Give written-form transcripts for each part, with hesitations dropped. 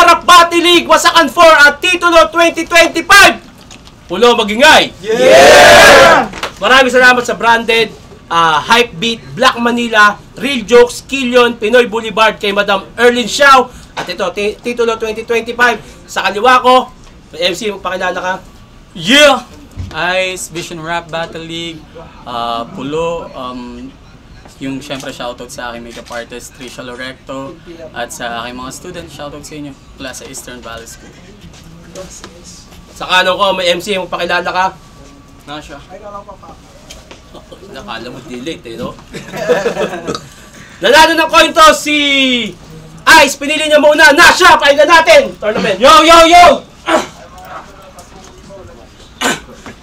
Rap Battle League Wasakan 4 at Titulo 2025. Pulo magingay. Yeah! Maraming salamat sa Branded, Hype Beat, Black Manila, Real Jokes, Killion, Pinoy Boulevard, kay Madam Erlyn Xiao. At ito, Titulo 2025. Sa kaliwa ko, MC, pakilala ka. Yeah! Ice, Vision Rap Battle League, Pulo, yung syempre shoutout sa aking makeup artist, Trisha Lorecto, at sa aking mga students, shoutout sa inyo, mula sa Eastern Valley School. Sa kanan ko, may MC, pakilala ka. Nasha. Nakala mo delete eh, no? Nanalo ng coin toss si Ice, pinili niya muna. Nasha, pakinggan natin! Tournament. Yo, yo, yo!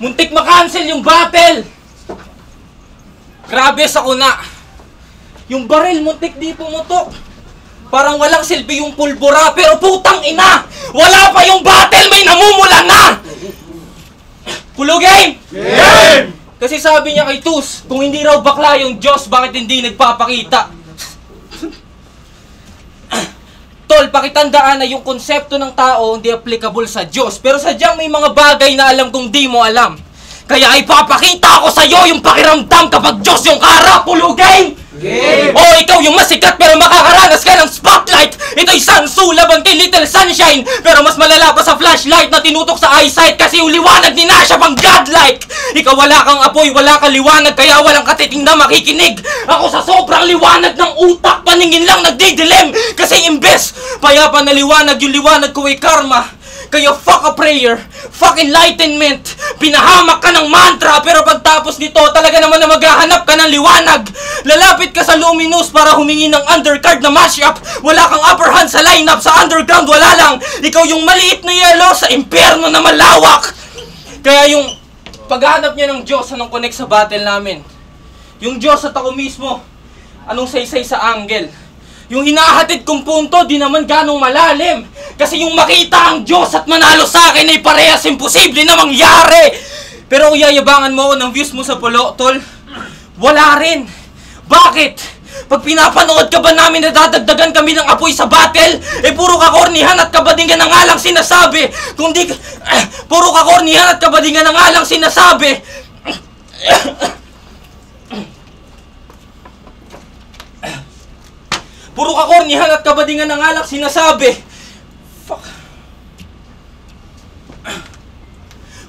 Muntik makancel yung battle! Grabe sa kuna! Yung baril muntik di pumutok! Parang walang silbi yung pulbura, pero putang ina! Wala pa yung battle, may namumula na! Pulo game! Game! Kasi sabi niya kay Tus, kung hindi raw bakla yung Diyos, bakit hindi nagpapakita? Tol, pakitandaan na yung konsepto ng tao hindi applicable sa Diyos. Pero sadyang may mga bagay na alam kung di mo alam. Kaya ipapakita ako sa'yo yung pakiramdam kapag Diyos yung kaharap, pulo game! Game! O ikaw yung masikat pero makakaranas ka ng spotlight. Ito'y Sansu laban kay Little Sunshine, pero mas malala pa sa flashlight na tinutok sa eyesight kasi yung liwanag ni Nasha pang godlike. Ikaw wala kang apoy, wala kang liwanag, kaya walang katiting na makikinig. Ako sa sobrang liwanag ng utak, paningin lang nagdidilim. Kasi imbes payapa na liwanag, yung liwanag ko ay karma. Kaya fuck a prayer, fuck enlightenment. Pinahamak ka ng mantra, pero pagtapos nito talaga naman na maghahanap ka ng liwanag. Lalapit ka sa Luminous para humingi ng undercard na mashup. Wala kang upper hand sa lineup, sa underground wala lang. Ikaw yung maliit na yelo sa impyerno na malawak. Kaya yung paghahanap niya ng Diyos, anong connect sa battle namin? Yung Diyos at ako mismo, anong saysay sa angle? Yung hinahatid kong punto, di naman ganong malalim. Kasi yung makita ang Diyos at manalo sa akin ay parehas imposible na mangyari. Pero kung yayabangan mo ako ng views mo sa Pulo, tol, wala rin. Bakit? Pag pinapanood ka ba namin na dadagdagan kami ng apoy sa battle, eh puro kakornihan at kabadingan na nga lang sinasabi. Kung di puro kakornihan at kabadingan na nga lang sinasabi. Puro kakornihan at kabadingan na nga lang sinasabi. Fuck.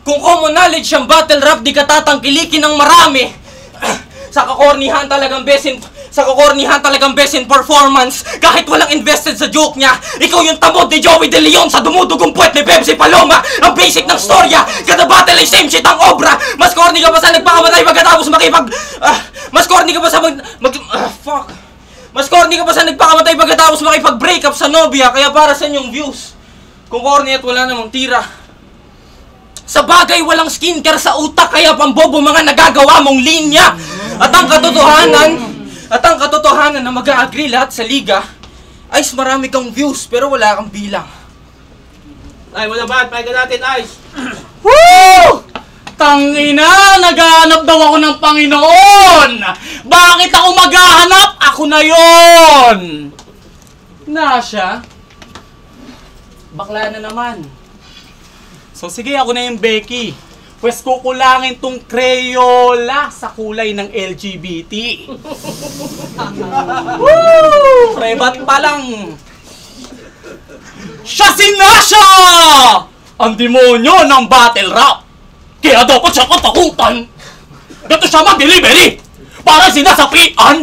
Kung common knowledge ang battle rap, di ka tatangkilikin ng marami. Sa kakornihan talagang best in performance. Kahit walang invested sa joke niya. Ikaw yung tamod ni Joey De Leon sa dumudugong puwet ni Pepsi Paloma. Ang basic ng storya, kada battle ay same shit ang obra. Mas corny ka pa sa nagpakamatay pagkatapos makipag... mas corny ka pa sa fuck. Mas corny ka pa sa nagpakamatay pagkatapos makipag-break up sa nobya, kaya para sa inyong views. Kung corny at wala namang tira. Sa bagay, walang skincare sa utak, kaya pambobo mga nagagawa mong linya. At ang katotohanan na mag-a-agree lahat sa liga, ay marami kang views, pero wala kang bilang. Ay, wala ba? Pakinggan natin, Ice. Woo! Tangina, naghahanap daw ako ng Panginoon! Bakit ako maghahanap? Ako na yon! Nasha? Bakla na naman. So sige, ako na yung Becky. Pwes kukulangin tong Crayola sa kulay ng LGBT. Woo! Rebat pa lang. Siya si Nasha! Ang demonyo ng battle rap. Kaya dapat siya katakutan. Dito siya mag-delivery para sinasapian.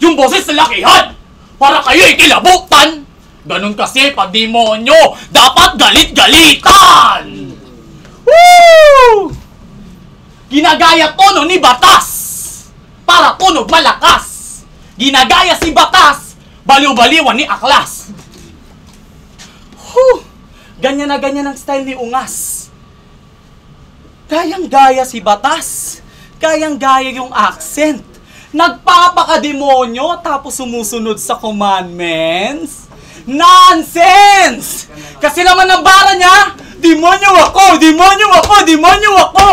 Yung boses na lakihan para kayo ikilabutan. Ganun kasi pag demonyo, dapat galit-galitan. Woo! Ginagaya tono ni Batas para tunog malakas. Ginagaya si Batas, baliw-baliwan ni Aklas. Whew! Ganyan na ganyan ang style ni Ungas. Kayang-gaya si Batas. Kayang-gaya yung accent. Nagpapakademonyo tapos sumusunod sa commandments. Nonsense! Kasi naman ang bara niya, demonyo ako, demonyo ako, demonyo ako.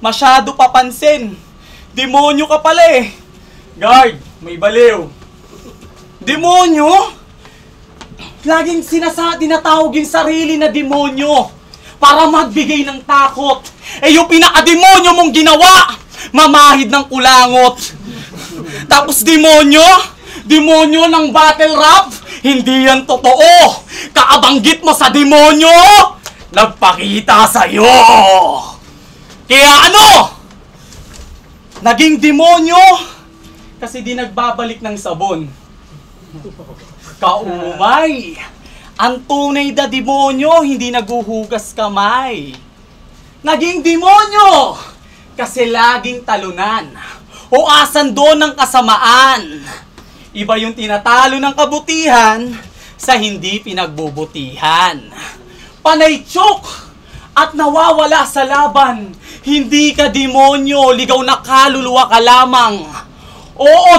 Masyado papansin. Demonyo ka pala eh. Guard, may baliw. Demonyo? Laging tinatawag yung sarili na demonyo para magbigay ng takot. Eh yung pinaka-demonyo mong ginawa, mamahid ng kulangot. Tapos demonyo ng battle rap, hindi yan totoo. Kaabanggit mo sa demonyo, nagpakita sa'yo. Kaya ano? Naging demonyo kasi di nagbabalik ng sabon. Kaumay! Ang tunay na demonyo, hindi naguhugas kamay. Naging demonyo kasi laging talunan o asan doon ng kasamaan. Iba yung tinatalo ng kabutihan sa hindi pinagbubutihan. Panay chok at nawawala sa laban. Hindi ka demonyo, ligaw na kaluluwa ka lamang. Oo,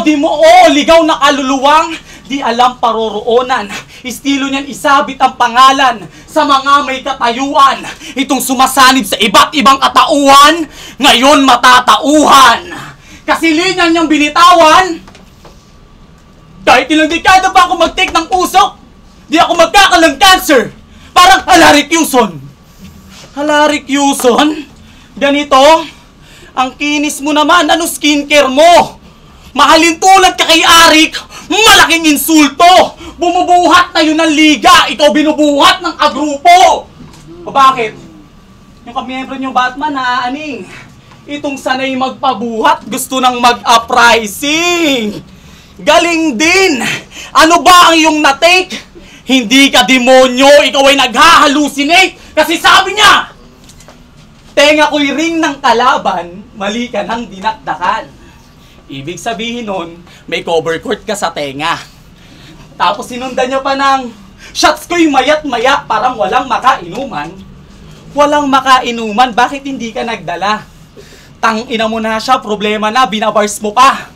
ligaw na kaluluwang di alam paroroonan. Estilo niyan isabit ang pangalan sa mga may katayuan. Itong sumasanib sa iba't ibang katauhan, ngayon matatauhan. Kasi linya niyang binitawan, kahit ilang dekada pa ako mag-take ng usok, di ako magkakalang cancer. Parang Alaric Yuson. Alaric Yuson? Ganito, ang kinis mo naman, ano skincare mo? Mahalin tulad ka kay Arik, malaking insulto! Bumubuhat na yun ng liga, ikaw binubuhat ng agrupo! O bakit? Yung kamiyembro niyong Batman, naaaning. Itong sanay magpabuhat, gusto nang mag-uprising! Galing din! Ano ba ang iyong na-take? Hindi ka demonyo, ikaw ay naghahalusinate! Kasi sabi niya, tenga ko'y ring ng kalaban, mali ka nang dinakdakan. Ibig sabihin nun, may cover court ka sa tenga. Tapos sinundan niya pa ng, shots ko'y mayat-maya, parang walang makainuman. Walang makainuman, bakit hindi ka nagdala? Tangina mo na siya, problema na, binabars mo pa.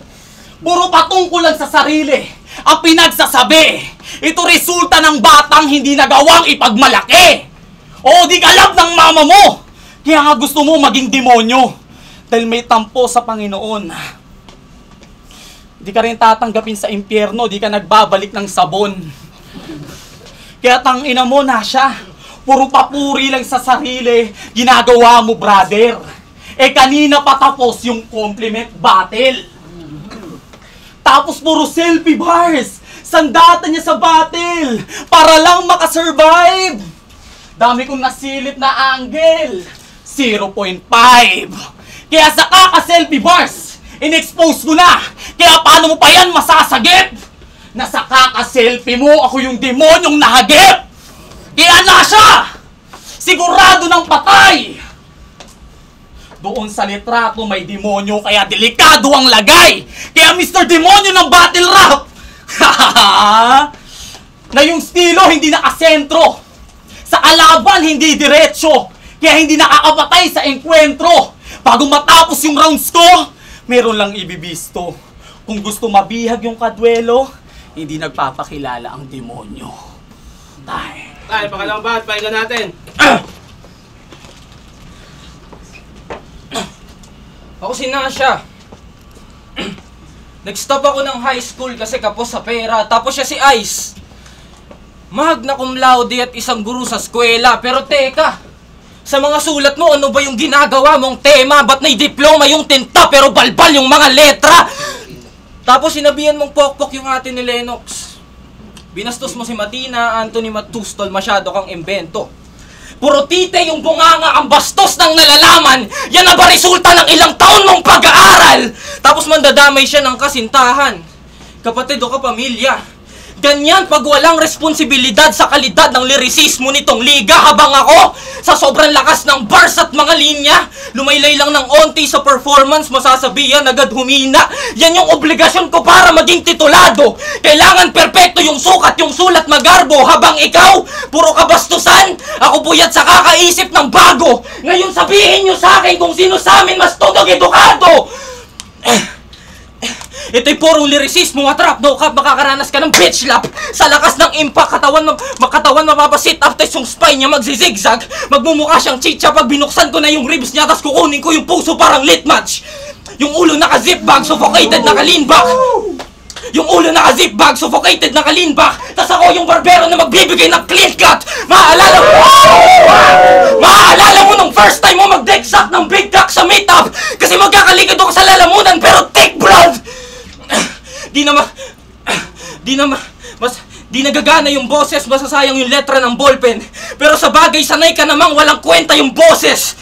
Puro patungkol lang sa sarili, ang pinagsasabi. Ito resulta ng batang hindi nagawang ipagmalaki. O di kalab ng mama mo. Kaya nga gusto mo maging demonyo. Dahil may tampo sa Panginoon. Di ka rin tatanggapin sa impyerno, di ka nagbabalik ng sabon. Kaya tangina mo na siya. Puro papuri lang sa sarili, ginagawa mo, brother. Eh kanina pa tapos yung compliment battle. Tapos puro selfie bars. Sandata niya sa battle para lang makasurvive. Dami kong nasilip na angle. 0.5. Kaya sa kaka-selfie bars, in-expose ko na. Kaya paano mo pa yan masasagip? Nasa kaka-selfie mo, ako yung demonyong nahagip. Kaya na siya! Sigurado ng patay! Doon sa litrato may demonyo, kaya delikado ang lagay. Kaya Mr. Demonyo ng battle rap, na yung estilo hindi nakasentro. Sa kalaban hindi diretso, kaya hindi nakakapatay sa enkwentro. Bago matapos yung rounds ko, meron lang ibibisto. Kung gusto mabihag yung kadwelo, hindi nagpapakilala ang demonyo. Tay, pakalawang bahat, pahinga natin. Ako si Nasha. Nag-stop ako ng high school kasi kapos sa pera. Tapos siya si Ice. Magna cum laude at isang guru sa eskwela. Pero teka, sa mga sulat mo, ano ba yung ginagawa mong tema? Ba't may diploma yung tinta pero balbal yung mga letra? Tapos sinabihan mong pokpok yung ate ni Lennox. Binastos mo si Matina, Anthony Matustol, masyado kang imbento. Puro tite yung bunganga ang bastos ng nalalaman. Yan na ba resulta ng ilang taon mong pag-aaral? Tapos mandadamay siya ng kasintahan. Kapatid o kapamilya. Ganyan pag walang responsibilidad sa kalidad ng lirisismo nitong liga habang ako, sa sobrang lakas ng bars at mga linya, lumaylay lang ng onti sa performance, masasabihan agad humina. Yan yung obligasyon ko para maging titulado. Kailangan perpekto yung sukat, yung sulat magarbo, habang ikaw, puro kabastusan. Ako puyat sa kakaisip ng bago. Ngayon sabihin nyo sa akin kung sino sa amin mas tutog edukado. Ito'y purong lirisismo at rap, no cap, makakaranas ka ng bitch lap. Sa lakas ng impact, katawan mapapasit after yung spine niya magzizigzag. Magmumukha siyang chicha pag binuksan ko na yung ribs niya, tas kukunin ko yung puso parang lit match. Yung ulo naka-zip bag, suffocated, naka-lean back. Yung ulo naka-zip bag, suffocated, naka-lean back. Tas ako yung barbero na magbibigay ng clean cut. Maaalala mo nung first time mo mag-deck sack ng big cock sa meetup. Kasi magkakalikid ako sa lalamunan pero thick blood. Di nagagana yung boses, masasayang yung letra ng ballpen. Pero sa bagay, sanay ka namang walang kwenta yung boses.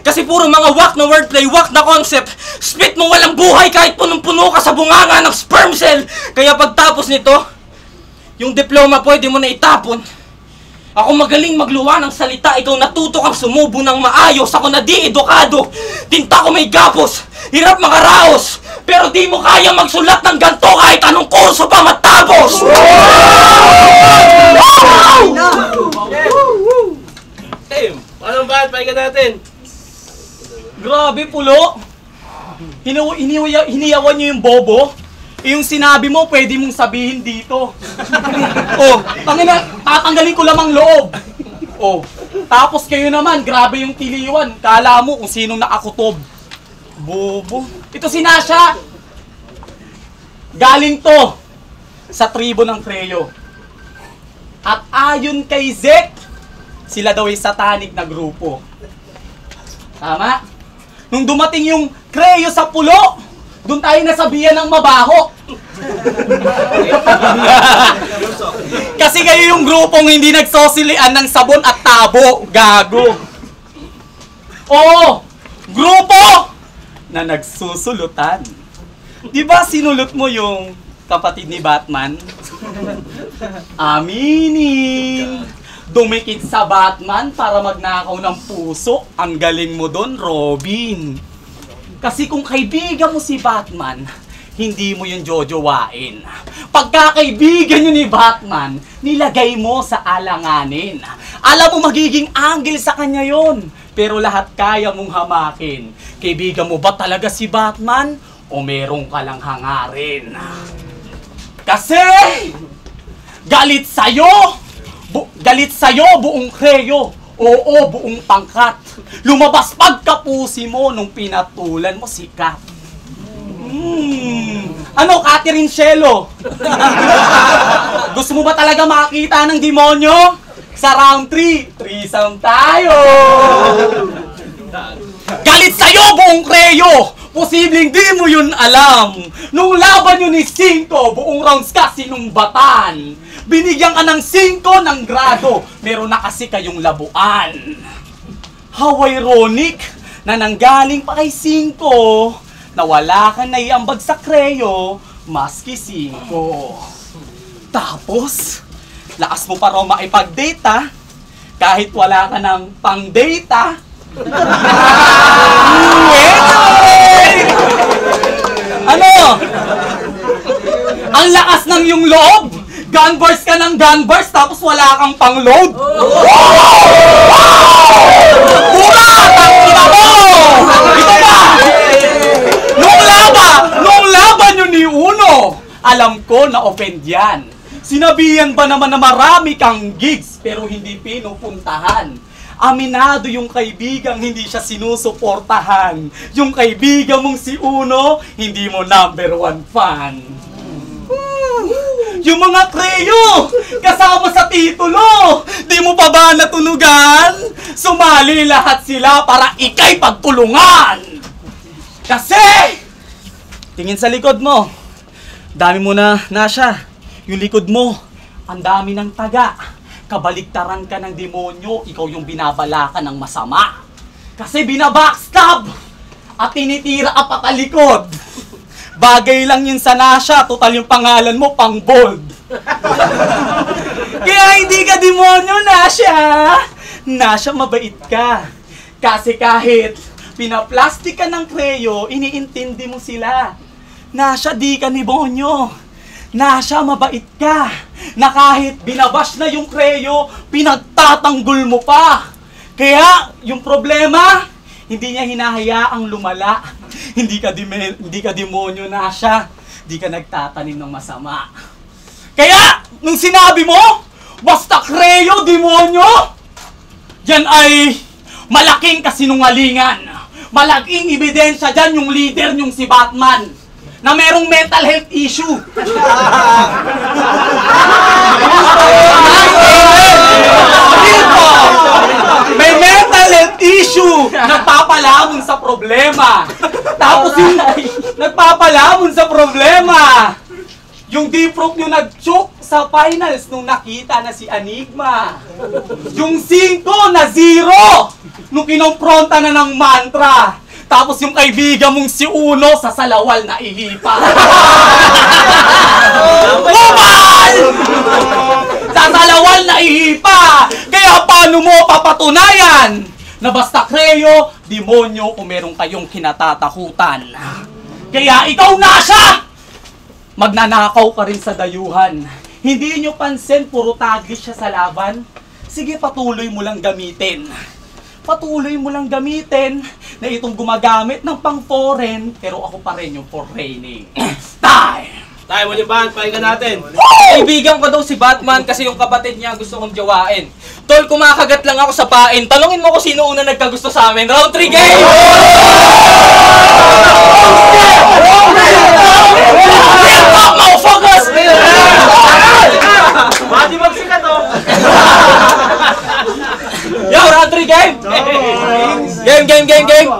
Kasi puro mga whack na wordplay, whack na concept. Spit mo walang buhay kahit punong-puno ka sa bunganga ng sperm cell. Kaya pagtapos nito, yung diploma pwede mo na itapon. Ako magaling magluwa ng salita, ikaw natuto kang sumubo ng maayos. Ako na di edukado, tinta ko may gapos, hirap makaraos. Pero di mo kaya magsulat ng ganto kahit anong kurso pa matapos. Tim, paano ba? Pahinga natin. Grabe, Pulo. Hiniyawan niyo yung bobo. Yung sinabi mo, pwede mong sabihin dito. Oh, tatanggalin ko lamang loob. Oh, tapos kayo naman, grabe yung tiliwan. Kala mo kung sinong nakakutob. Bobo. Ito si Nasha. Galing to sa tribo ng Creo. At ayon kay Zek, sila daw ay satanic na grupo. Tama? Nung dumating yung Creo sa Pulo, doon tayo nasabihan ng mabaho. Kasi kayo yung grupong hindi nagsosilian ng sabon at tabo. Gago. Oo, grupo na nagsusulutan. Di ba sinulot mo yung kapatid ni Batman? Aminin. Dumikit sa Batman para magnakaw ng puso. Ang galing mo doon, Robin. Kasi kung kaibigan mo si Batman, hindi mo yung jojowain. Pagkakaibigan nyo ni Batman, nilagay mo sa alanganin. Alam mo magiging anghel sa kanya yon, pero lahat kaya mong hamakin. Kaibigan mo ba talaga si Batman o merong ka lang hangarin? Kasi galit sa'yo buong Creo. Oo, buong pangkat. Lumabas pagkapusi mo nung pinatulan mo si Kat. Ano, Catherine Shelo? Gusto mo ba talaga makita ng demonyo? Sa round 3, threesome tayo! Galit sa'yo buong Creo! Posibleng di mo yun alam. Nung laban yun ni 5, buong rounds ka sinumbatan. Binigyan ka ng 5 ng grado, meron na kasi kayong labuan. How ironic na nanggaling pa kay 5, na wala kang naiambag sa Creo, maski 5. Tapos, lakas mo pa raw makipag-data, kahit wala ka ng pang-data. Ano? Ang lakas ng iyong loob? Gunburst ka ng gunburst tapos wala kang pang-load? Buma! Tangina mo! Ito ba? Nung laban yun ni Uno, alam ko na offend yan. Sinabihan ba naman na marami kang gigs pero hindi pinupuntahan? Aminado yung kaibigang hindi siya sinusuportahan. Yung kaibigan mong si Uno, hindi mo number 1 fan. Yung mga Creo, kasama sa titulo, di mo pa ba natunugan? Sumali lahat sila para ikay pagtulungan. Kasi, tingin sa likod mo. Dami mo na, Nasha. Yung likod mo, ang dami ng taga. Kabaliktaran ka ng demonyo, ikaw yung binabalakan ng masama. Kasi binabackstab at tinitira ka patalikod. Bagay lang yun sa Nasha, total yung pangalan mo, pang bold. Kaya hindi ka demonyo, Nasha. Nasha, mabait ka. Kasi kahit pinaplastic ka ng Creo, iniintindi mo sila. Nasha, di ka demonyo. Nasha, mabait ka. Na kahit binabash na yung Creo, pinagtatanggol mo pa. Kaya, yung problema, hindi niya hinahayaang lumala. Hindi ka demonyo, Nasha. Hindi ka nagtatanim ng masama. Kaya, nung sinabi mo, basta Creo, demonyo, yan ay malaking kasinungalingan. Malaking ebidensya dyan yung leader nyong si Batman. na merong mental health issue. May mental health issue! Nagpapalamon sa problema! Tapos yung nagpapalamon sa problema! Yung deep-rook nyo nag-choke sa finals nung nakita na si Enigma. Yung 5 na 0 nung kinompronta na ng mantra. Tapos yung kaibigan mong si Uno sa salawal na ihipa. Bubal! Sa salawal na ihipa! Kaya paano mo papatunayan na basta kreyo, demonyo kung meron kayong kinatatakutan? Kaya ikaw na siya! Magnanakaw ka rin sa dayuhan. Hindi nyo pansin, puro tagis siya sa laban. Sige, patuloy mo lang gamitin. Patuloy mo lang gamitin na itong gumagamit ng pang-foreign, pero ako pa rin yung for training. Time! Tayo, Waliban, pakinggan natin. Kaibigan ko daw si Batman kasi yung kapatid niya gusto kong jawain. Tol, kumakagat lang ako sa pain. Tanungin mo kung sino una nagkagusto sa amin. Round 3 game! Motherfuckers! Mati magsikat oh! Yo, round 3 game! Game!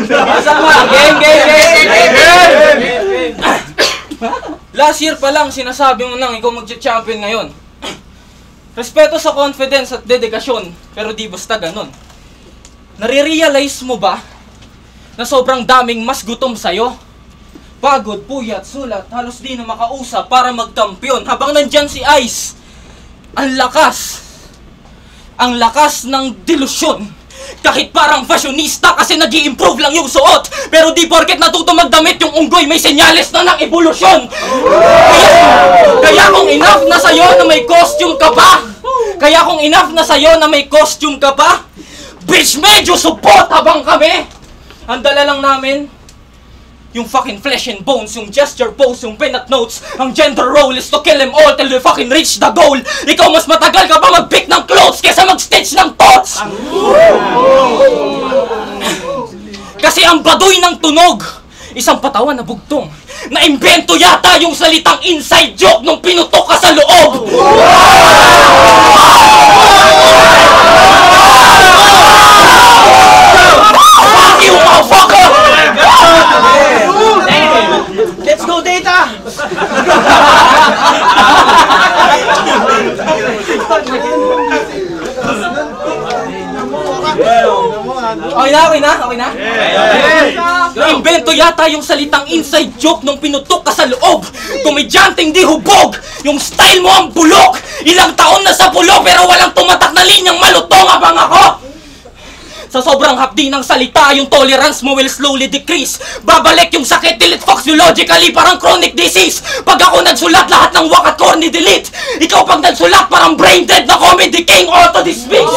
Masama! Game! Last year pa lang, sinasabi mo nang ikaw magcha-champion ngayon. Respeto sa confidence at dedikasyon, pero di basta ganun. Nare-realize mo ba na sobrang daming mas gutom sa'yo? Pagod, puyat, sulat, halos di na makausap para magkampiyon habang nandyan si Ice. Ang lakas ng delusyon. Kahit parang fashionista kasi nag-i-improve lang yung suot. Pero di porket natuto magdamit yung unggoy, may senyales na ng evolusyon. Kaya kung enough na sa'yo na may costume ka pa, bitch, medyo support habang kami. Ang dala lang namin, yung fucking flesh and bones, yung gesture pose, yung penat notes. Ang gender role is to kill them all till we fucking reach the goal. Ikaw mas matagal ka pa mag-pick ng clothes kesa mag-stitch ng thoughts. Kasi ang baduy ng tunog, isang patawan na bugtong. Na-imbento yata yung salitang inside joke nung pinutok ka sa loob. Fuck you, motherfucker! Let's go, Data! Okay na? Na-invento yata yung salitang inside joke nung pinutok ka sa loob. Komedyanteng di hubog. Yung style mo ang bulok. Ilang taon na sa pulo pero walang tumatak na linyang malutong habang ako. Sa sobrang hapdi ng salita, yung tolerance mo will slowly decrease. Babalik yung sakit, delete physiologically, parang chronic disease. Pag ako nagsulat, lahat ng wakat corny delete. Ikaw pag nagsulat, parang brain dead na comedy king, auto-dismiss.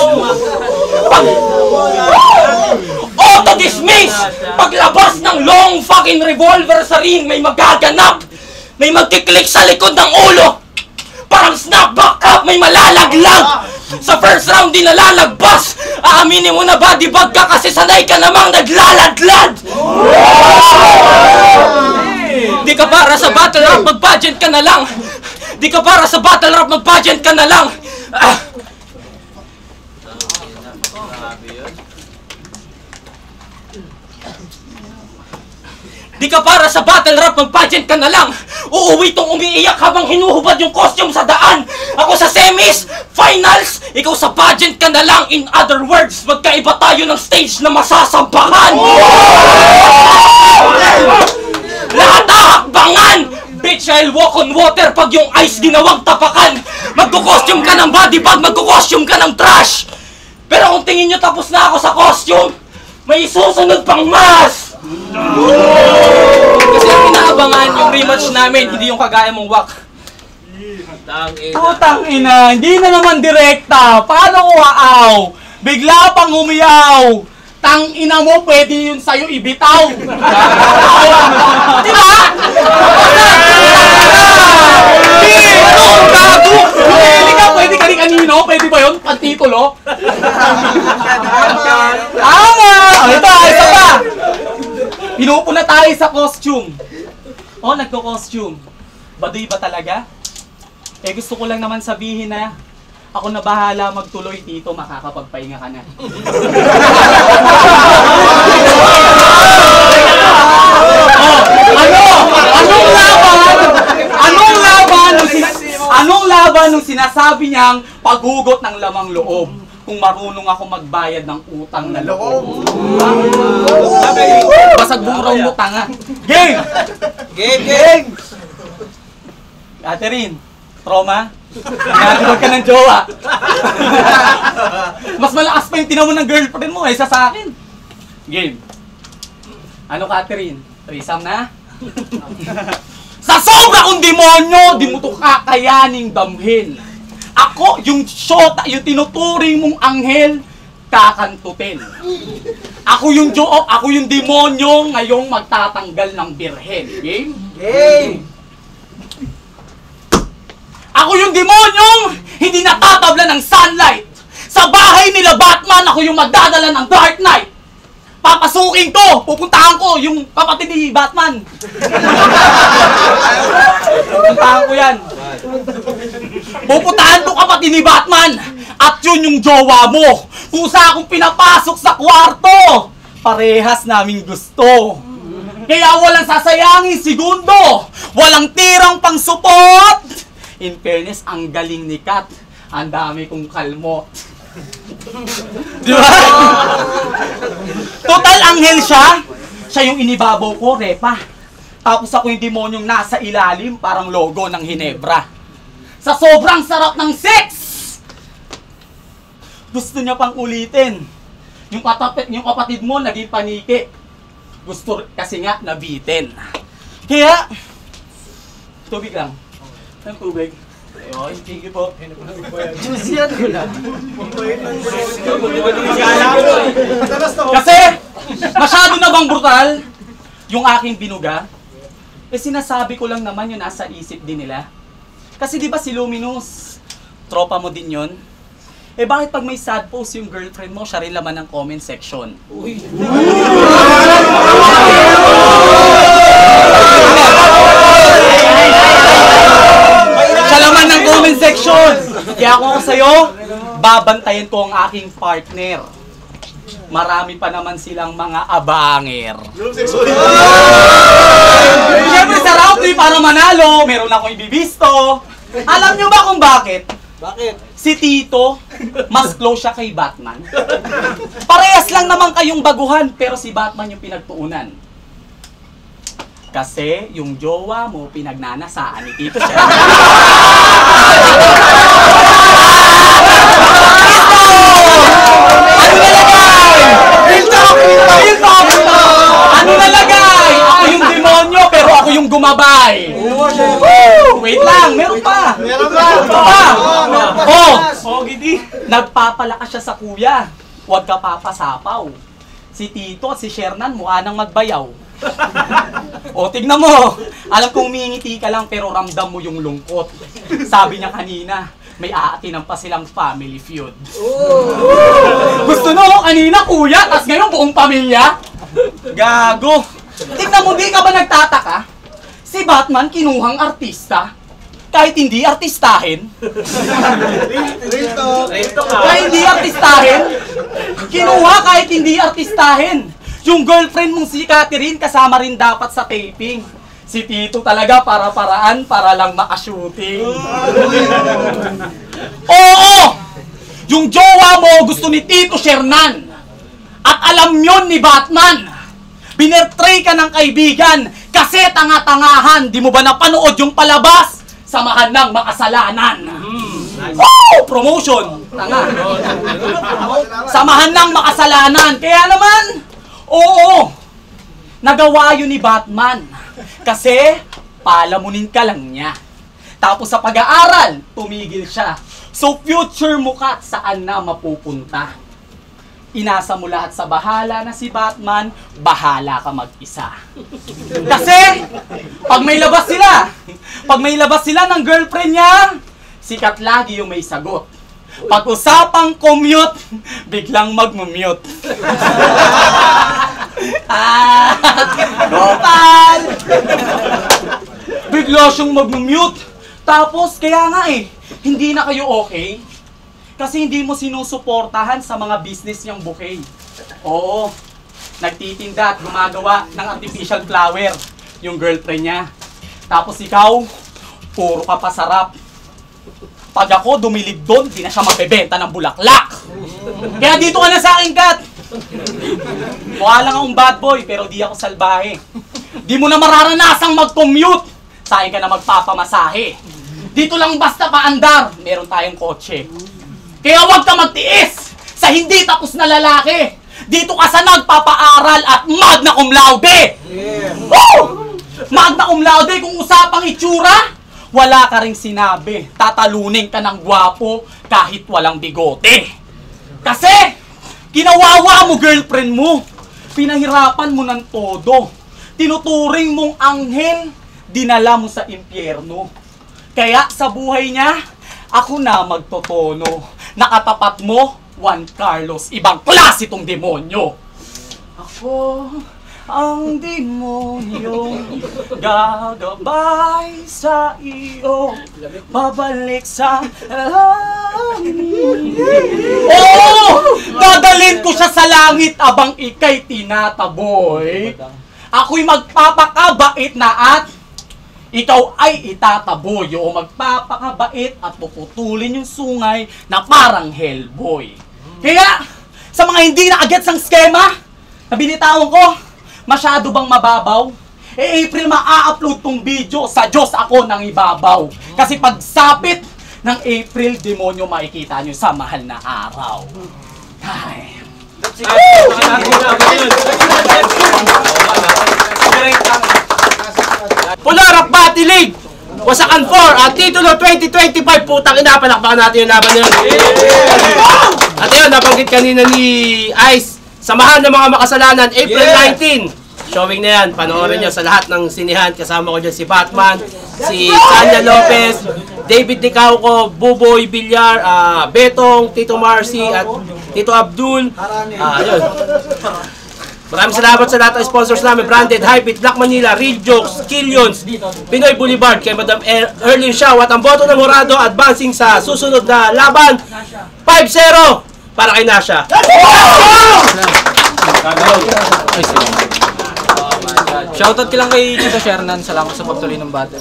Auto-dismiss! Paglabas ng long fucking revolver sa ring, may magaganap. May magkiklik sa likod ng ulo. Parang snap back up, may malalaglag. Sa first round di nalalagpas. Aaminin mo na body bag ka kasi sanay ka namang naglaladlad. Di ka para sa battle rap, mag-pageant ka na lang. Di ka para sa battle rap, mag-pageant ka na lang. Di ka para sa battle rap, mag-pageant ka na lang. Uuwi tong umiiyak habang hinuhubad yung costume sa daan. Ako sa semis, finals, ikaw sa pageant ka na lang. In other words, magkaiba tayo ng stage na masasampahan. Lahat ahakbangan. Bitch, I'll walk on water pag yung ice ginawang tapakan. Magko-costume ka ng body bag, magko-costume ka ng trash. Pero kung tingin nyo tapos na ako sa costume, may susunod pang mas. Kasi ang inaabangan yung rematch namin, hindi yung kagaya mong wak. Putang ina, hindi na naman direkta. Paano ko aaw? Bigla pang umiyaw. Tang ina mo, pwede yun sa'yo ibitaw. Diba? Dito, gago! Pwede ka, pwede ka rin kanino? Pwede ba yun? Pantitulo? Tama! Ito, isa pa! Pinupuna tayo sa costume. Oh, nagko-costume. Baduy ba talaga? Eh, gusto ko lang naman sabihin na ako na bahala magtuloy dito, makakapagpahinga ka na. Anong laban nung sinasabi niyang paghugot ng lamang loob kung marunong ako magbayad ng utang na loob? Basag buraw mo, tanga. Game! Game! Catherine, trauma? Nagagawag ka ng jowa. Mas malakas pa yung tinamo ng girlfriend mo sa akin. Game. Ano, Catherine? Threesome na? Sa sobra kong demonyo, di mo to kakayaning damhin. Ako, yung shota, yung tinuturing mong anghel, kakantutin. Ako yung demonyo ngayong magtatanggal ng birhen. Game? Game! Ako yung demonyong hindi natatabla ng sunlight. Sa bahay nila Batman, ako yung magdadala ng Dark Knight. Papasukin ko, pupuntahan ko yung kapatid ni Batman. Pupuntahan ko yan. Pupuntahan ko kapatid ni Batman. At yun yung jowa mo. Pusa akong pinapasok sa kwarto. Parehas naming gusto. Kaya walang sasayangin segundo. Walang tirang pang support. In fairness, ang galing ni Kat. Ang dami kong kalmot. Di ba? Total anghel siya. Siya yung inibabaw ko, Repa. Tapos ako yung demonyong nasa ilalim, parang logo ng Hinebra. Sa sobrang sarap ng sex! Gusto niya pang ulitin. Yung kapatid mo naging paniki. Gusto kasi nga nabitin. Kaya, tubig lang. Ang tubig. Ayun, thank you po. Juicy yan ko lang. Kasi, masyado na bang brutal yung aking binuga? Eh sinasabi ko lang naman yung nasa isip din nila. Kasi di ba si Luminous, tropa mo din yun? Eh bakit pag may sad post yung girlfriend mo, siya rin laman ng comment section? Uy! Siya laman ng comment section! Kaya ako sa'yo, babantayan ko ang aking partner. Marami pa naman silang mga abanger. Siyempre sa round 3 para manalo, meron akong ibibisto. Alam nyo ba kung bakit? Bakit? Si Tito, mas close siya kay Batman. Parehas lang naman kayong baguhan, pero si Batman yung pinagtuunan. Kasi yung jowa mo, pinagnanasaan ni Tito siya. Ano nalagay? Ako yung demonyo, pero ako yung gumabay. Wait lang, meron pa. Meron pa. Gidi. Nagpapalakas siya sa kuya. Huwag ka papasapaw. Si Tito at si Shernan mukha nang magbayaw. Tignan mo. Alam kong umingiti ka lang pero ramdam mo yung lungkot. Sabi niya kanina, may aatinan pa silang family feud. Gusto no, kanina kuya, tas ngayon buong pamilya? Gago. Tignan mo, di ka ba nagtataka? Si Batman kinuhang artista. Kahit hindi artistahin. Kahit hindi artistahin. Kinuha kahit hindi artistahin. Yung girlfriend mong si Catherine kasama rin dapat sa taping. Si Tito talaga para-paraan para lang maka-shooting. Oo! Yung jowa mo gusto ni Tito Shernan. At alam yun ni Batman. Binertray ka ng kaibigan kasi tanga-tangahan. Di mo ba napanood yung palabas? Samahan ng makasalanan. Woo! Promotion. Tanga. Samahan ng makasalanan. Kaya naman, oo, nagawa yun ni Batman. Kasi, palamunin ka lang niya. Tapos sa pag-aaral, tumigil siya. So future mo ka saan na mapupunta. Inasa mo lahat sa bahala na si Batman, bahala ka mag-isa. Kasi, pag may labas sila ng girlfriend niya, sikat lagi yung may sagot. Pag usapang commute, biglang mag-mute. Gopal! bigla siyang mag-mute. Tapos, kaya nga hindi na kayo okay. Kasi hindi mo sinusuportahan sa mga business niyang bouquet. Oo, nagtitinda at gumagawa ng artificial flower yung girlfriend niya. Tapos ikaw, puro ka pasarap. Pag ako dumilig doon, di na siya mabebenta ng bulaklak. Kaya dito ka na sa akin, Kat. Mukha lang akong bad boy, pero di ako salbahe. Di mo na mararanasang mag-commute. Sa akin ka na magpapamasahe. Dito lang basta paandar, meron tayong kotse. Kaya huwag ka magtiis sa hindi tapos na lalaki. Dito ka sa nagpapaaral at magna cum laude. Woo! Magna cum laude, kung usapang itsura, wala ka ring sinabi. Tatalunin ka ng gwapo kahit walang bigote. Kasi, kinawawa mo girlfriend mo. Pinahirapan mo ng todo. Tinuturing mong anghel, dinala mo sa impyerno. Kaya sa buhay niya, ako na magtotono. Nakatapat mo, Juan Carlos, ibang klase itong demonyo. Ako ang demonyong gagabay sa iyo, pabalik sa langit. Oo! Dadalhin ko siya sa langit abang ika'y tinataboy. Ako'y magpapakabait na at ikaw ay itataboy o magpapakabait at puputulin yung sungay na parang Hellboy. Kaya, sa mga hindi nakagets ang skema, na binitawan ko, masyado bang mababaw? April maa-upload tong video, sa Diyos ako nang ibabaw. Kasi pagsapit ng April, demonyo makikita nyo sa mahal na araw. Ay. Pularap Battle League! Wasakan 4 at titulo 2025. Putang ina, palakpakan natin yung laban na yun. At yun, nabanggit kanina ni Ice, Samahan ng mga Makasalanan, April 19. Showing na yan, panoorin nyo sa lahat ng sinihan. Kasama ko dyan si Batman, si Tanya Lopez, David Licauco, Buboy Villar, Betong, Tito Marcy at Tito Abdul. Ayun. Maraming salamat sa lahat ng sponsors namin. Branded, Hypebeat, Black Manila, Real Jokes, Killions, Pinoy Boulevard, kay Madam Erlyn Shaw at ang boto ng Morado advancing sa susunod na laban 5-0 para kay Nasha. Shoutout ko lang kay Tito Shernan. Salamat sa pagtuloy ng battle.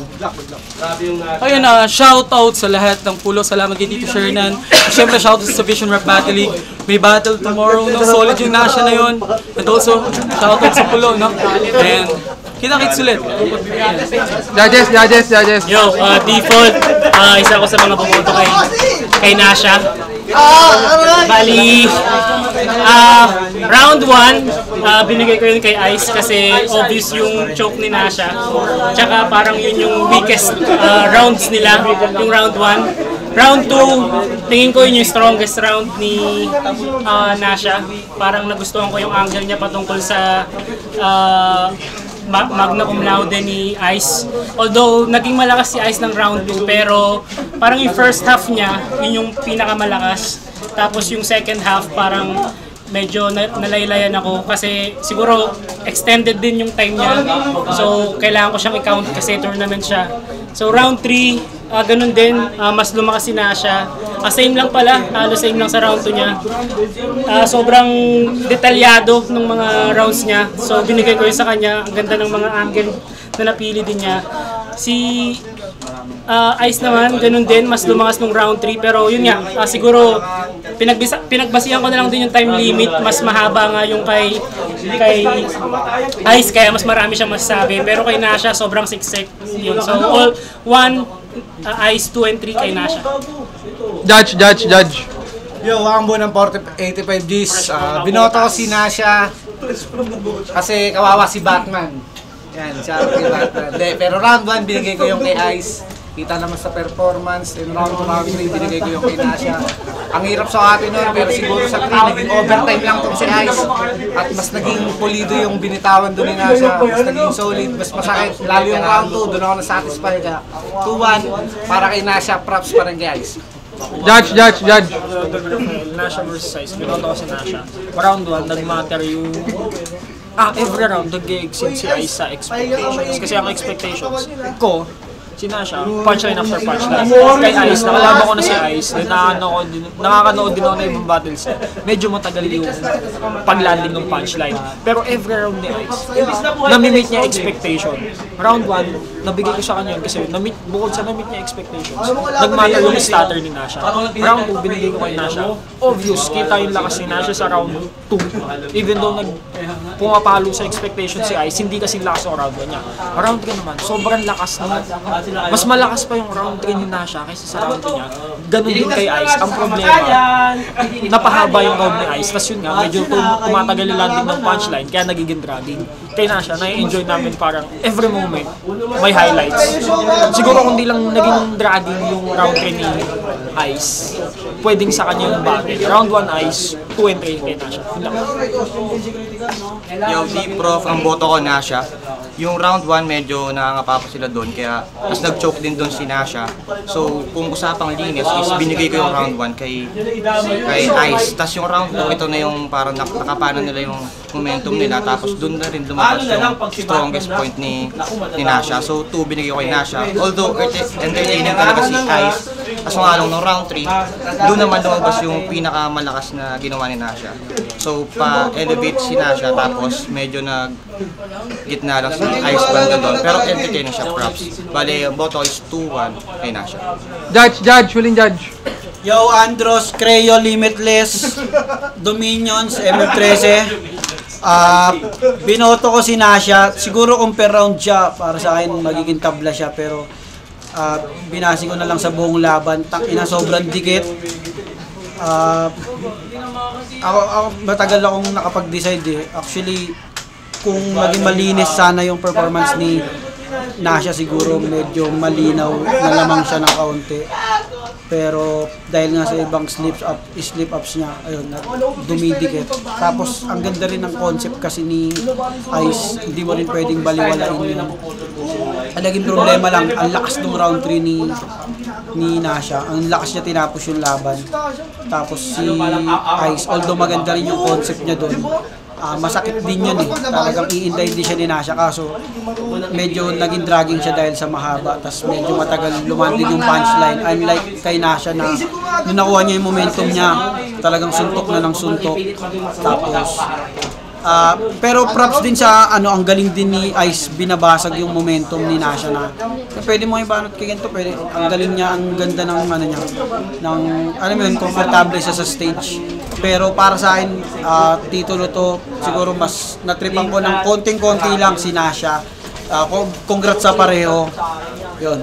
Ayun shoutout sa lahat ng pulo. Salamat kay Tito Shernan. Siyempre shoutout sa Vision Rap Battle League. May battle tomorrow, no? Solid yung Nasha na yun. And also, shoutout sa pulo, no? And kita-kits ulit. Judges. Yo, default, isa ko sa mga bumoto kay Nasha. Bali, round 1, binigay ko yun kay Ice kasi obvious yung choke ni Nasha. Tsaka parang yun yung weakest rounds nila, yung round 1. Round 2, tingin ko yun yung strongest round ni Nasha. Parang nagustuhan ko yung angle niya patungkol sa magna cum laude ni Ice. Although naging malakas si Ice ng round 2, pero parang yung first half niya, yun yung pinakamalakas. Tapos yung second half parang medyo nalaylayan ako kasi siguro extended din yung time niya. So kailangan ko siyang i-count kasi tournament siya. So round 3, ganun din, mas lumakas si Nasha. Same lang pala, halos same lang sa round 2 niya. Sobrang detalyado ng mga rounds niya. So binigay ko yun sa kanya. Ang ganda ng mga angle na napili din niya. Si Ice naman, ganun din, mas lumakas nung round 3. Pero yun nga, siguro pinagbasihan ko na lang din yung time limit. Mas mahaba nga yung kay Ice, kaya mas marami siyang masasabi. Pero kay Nasha, sobrang siksik yun. So all 1, Ice, 2 and 3 kay Nasha. Judge. Yo, ang buo ng 85 Gs. Binoto ko si Nasha kasi kawawa si Batman. Yan, siya kay Batman. Pero round 1, binigay ko yung kay Ice. Kita naman sa performance. In round 2, round 3, binigay ko yung kay Nasha. Ang hirap sa atin nun, pero siguro sa 3, naging overtime lang itong si Ice. At mas naging pulido yung binitawan doon ni Nasha. Mas naging solid, mas masakit. Lalo yung round 2, doon ako na-satisfy ka. 2-1, para kay Nasha, props pa rin kay Ice. Judge. Nasha versus Ice. Binoto ko si Nasha. Round 1, nag-matter yung every round nag-exceed si Ice sa expectations. Kasi ang expectations ko, si Nasha, punchline after punchline. Kay Ice, nakalaban ko na si Ice, then nakakanood din ako na ibang battles. Medyo matagal yung paglanding ng punchline. Pero every round ni Ice, nami-meet niya expectation. Round 1, nabigay ko sa kanya kasi bukod sa na-meet niya expectations, nagmatter yung starter ni Nasha. Round 2, binigay ko kay Nasha. Obvious, kita yung lakas ni Nasha sa round 2. Even though pumapalo sa expectation si Ice, hindi kasing lakas ang round 1 niya. Round 3 naman, sobrang lakas na. Mas malakas pa yung round 3 ni Nasha kaysa sa round 2 niya. Ganun din kay Ice. Ang problema, napahaba yung round ni Ice. Tapos yun nga, medyo tumatagal yung landing ng punchline, kaya nagiging dragging. Kay Nasha, na-enjoy namin parang every moment may highlights. Siguro kung di lang naging dragging yung round 3 ni Ice, pwedeng sa kanya yung battle. Round 1 Ice, 2 and 3 kay Nasha. Yun lang. Yo, D-Prof, ang boto ko Nasha. Yung round 1 medyo nakangapa pa sila doon, kaya mas nag-choke din doon si Nasha. So kung usapang linis is binigay ko yung round 1 kay Ice. Tapos yung round 2, ito na yung parang nakapanan nila yung momentum nila. Tapos doon na rin lumabas yung strongest point ni Nasha. So 2 binigay ko kay Nasha. Although entertaining talaga si Ice, kaso nga lang ng round 3, doon naman lumabas yung pinakamalakas na ginawa ni Nasha. So pa-elevate si Nasha, tapos medyo gitna lang si Ice banda doon. Pero entertaining siya, props. Bale, boto is 2-1 kay Nasha. Judge, huling judge. Yo, Andros, Creo, Limitless, Dominions, MM13. Binoto ko si Nasha. Siguro kung per round siya, para sa akin magiging tabla siya. Pero binasi ko na lang sa buong laban. Tangina, sobrang dikit. Ako matagal akong nakapag-decide eh. Actually, kung maging malinis sana yung performance ni Nasha, siguro medyo malinaw na lamang siya ng kaunti. Pero dahil nga sa ibang slip-ups niya, ayun, dumidikit. Tapos ang ganda rin ng concept kasi ni Ice, hindi mo rin pwedeng baliwalain yun. Ang naging problema lang, ang lakas ng round 3 ni Nasha. Ang lakas niya tinapos yung laban. Tapos si Ice, although maganda rin yung concept niya doon, masakit din yun eh. Talagang iinday din siya ni Nasha, kaso medyo naging dragging siya dahil sa mahaba. Tapos medyo matagal lumanding yung punchline. Unlike kay Nasha na nung nakuha niya yung momentum niya, talagang suntok na ng suntok. Tapos pero props din sa ang galing din ni Ice, binabasag yung momentum ni Nasha na pwede mo ibanot kay ganito, pwede. Ang galing niya, ang ganda ng niya, ng comfortable siya sa stage. Pero para sa akin, titulo to, siguro mas natripan ko ng konting-konti lang si Nasha. Congrats sa pareho. Yun.